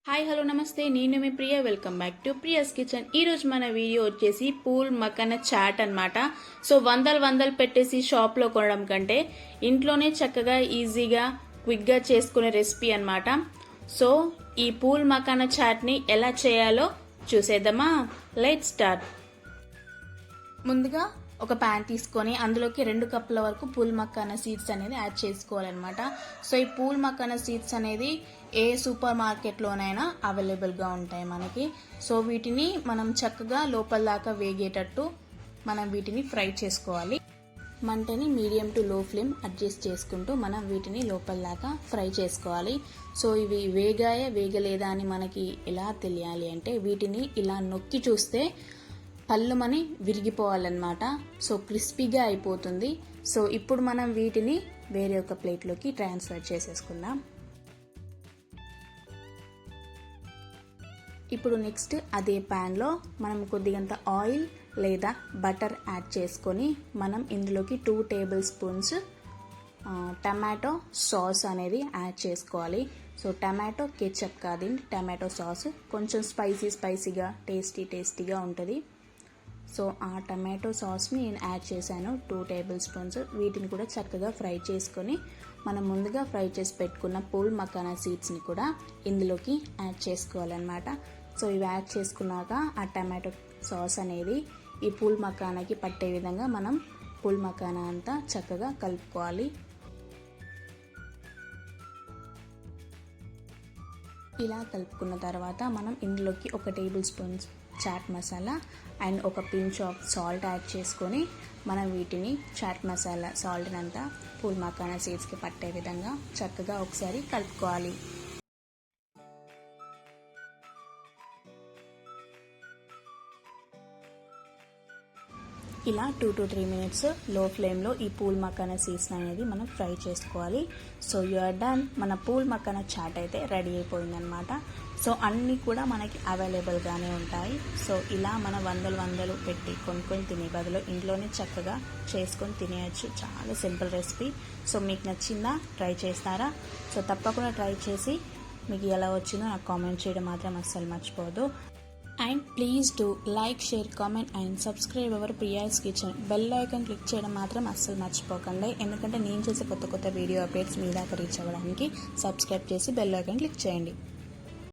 Hi hello నమస్తే, నేను మీ Priya. Welcome back to Priya's kitchen. ఈ రోజు మన వీడియో వచ్చేసి పూల్ మక్కన చాట్ అన్నమాట. సో వందలు పెట్టేసి షాప్లో కొనడం కంటే ఇంట్లోనే చక్కగా ఈజీగా క్విక్గా చేసుకునే రెసిపీ అన్నమాట. సో ఈ పూల్ మక్కన చాట్ని ఎలా చేయాలో చూసేద్దామా? Let's start. ముందుగా ఒక ప్యాన్ తీసుకొని అందులోకి 2 కప్పుల వరకు పూల్ మక్కానా సీడ్స్ అనేది యాడ్ చేసుకోవాలన్నమాట. సో ఈ పూల్ మక్కానా సీడ్స్ అనేది ఏ సూపర్ మార్కెట్లోనైనా అవైలబుల్గా ఉంటాయి మనకి. సో వీటిని మనం చక్కగా లోపల దాకా వేగేటట్టు మనం వీటిని ఫ్రై చేసుకోవాలి. మంటని మీడియం టు లో ఫ్లేమ్ అడ్జస్ట్ చేసుకుంటూ మనం వీటిని లోపల దాకా ఫ్రై చేసుకోవాలి. సో ఇవి వేగలేదా అని మనకి ఎలా తెలియాలి అంటే వీటిని ఇలా నొక్కి చూస్తే పళ్ళుమని విరిగిపోవాలన్నమాట. సో క్రిస్పీగా అయిపోతుంది. సో ఇప్పుడు మనం వీటిని వేరే ఒక ప్లేట్లోకి ట్రాన్స్ఫర్ చేసేసుకుందాం. ఇప్పుడు నెక్స్ట్ అదే ప్యాన్లో మనం కొద్దిగంత ఆయిల్ లేదా బటర్ యాడ్ చేసుకొని మనం ఇందులోకి 2 టేబుల్ స్పూన్స్ టమాటో సాస్ అనేది యాడ్ చేసుకోవాలి. సో టమాటో కెచప్ కాదండి, టమాటో సాస్ కొంచెం స్పైసీగా టేస్టీగా ఉంటుంది. సో ఆ టమాటో సాస్ని నేను యాడ్ చేశాను 2 టేబుల్ స్పూన్స్. వీటిని కూడా చక్కగా ఫ్రై చేసుకొని మనం ముందుగా ఫ్రై చేసి పెట్టుకున్న పూల్ మక్కానా సీడ్స్ని కూడా ఇందులోకి యాడ్ చేసుకోవాలన్నమాట. సో ఇవి యాడ్ చేసుకున్నాక ఆ టమాటో సాస్ అనేది ఈ పూల్ మక్కానాకి పట్టే విధంగా మనం పూల్ మక్కానా అంతా చక్కగా కలుపుకోవాలి. ఇలా కలుపుకున్న తర్వాత మనం ఇందులోకి 1 tablespoon chaat masala and ఒక పించ్ ఆఫ్ సాల్ట్ యాడ్ చేసుకొని మనం వీటిని చాట్ మసాలా సాల్ట్ని అంతా పూల్ మక్కానా సీడ్స్కి పట్టే విధంగా చక్కగా ఒకసారి కలుపుకోవాలి. ఇలా 2 to 3 minutes లో ఫ్లేమ్లో ఈ పూల్ మక్కానా సీడ్స్ అనేది మనం ఫ్రై చేసుకోవాలి. So you're done. మన పూల్ మక్కానా చాట్ అయితే రెడీ అయిపోయిందనమాట. సో అన్నీ కూడా మనకి అవైలబుల్గానే ఉంటాయి. సో ఇలా మన వందలు పెట్టి కొనుక్కొని తినే బదులు ఇంట్లోనే చక్కగా చేసుకొని తినేయచ్చు. చాలా సింపుల్ రెసిపీ. సో మీకు నచ్చిందా? ట్రై చేస్తారా? సో తప్పకుండా ట్రై చేసి మీకు ఎలా వచ్చిందో నాకు కామెంట్ చేయడం మాత్రం అస్సలు మర్చిపోవద్దు. And please do like, share, comment and subscribe our Priya's kitchen. Bell icon click చేయడం మాత్రం అస్సలు మర్చిపోకండి. ఎందుకంటే నేను చేసే కొత్త వీడియో అప్డేట్స్ మీ దాకా రీచ్ అవ్వడానికి సబ్స్క్రైబ్ చేసి బెల్ ఐకాన్ క్లిక్ చేయండి.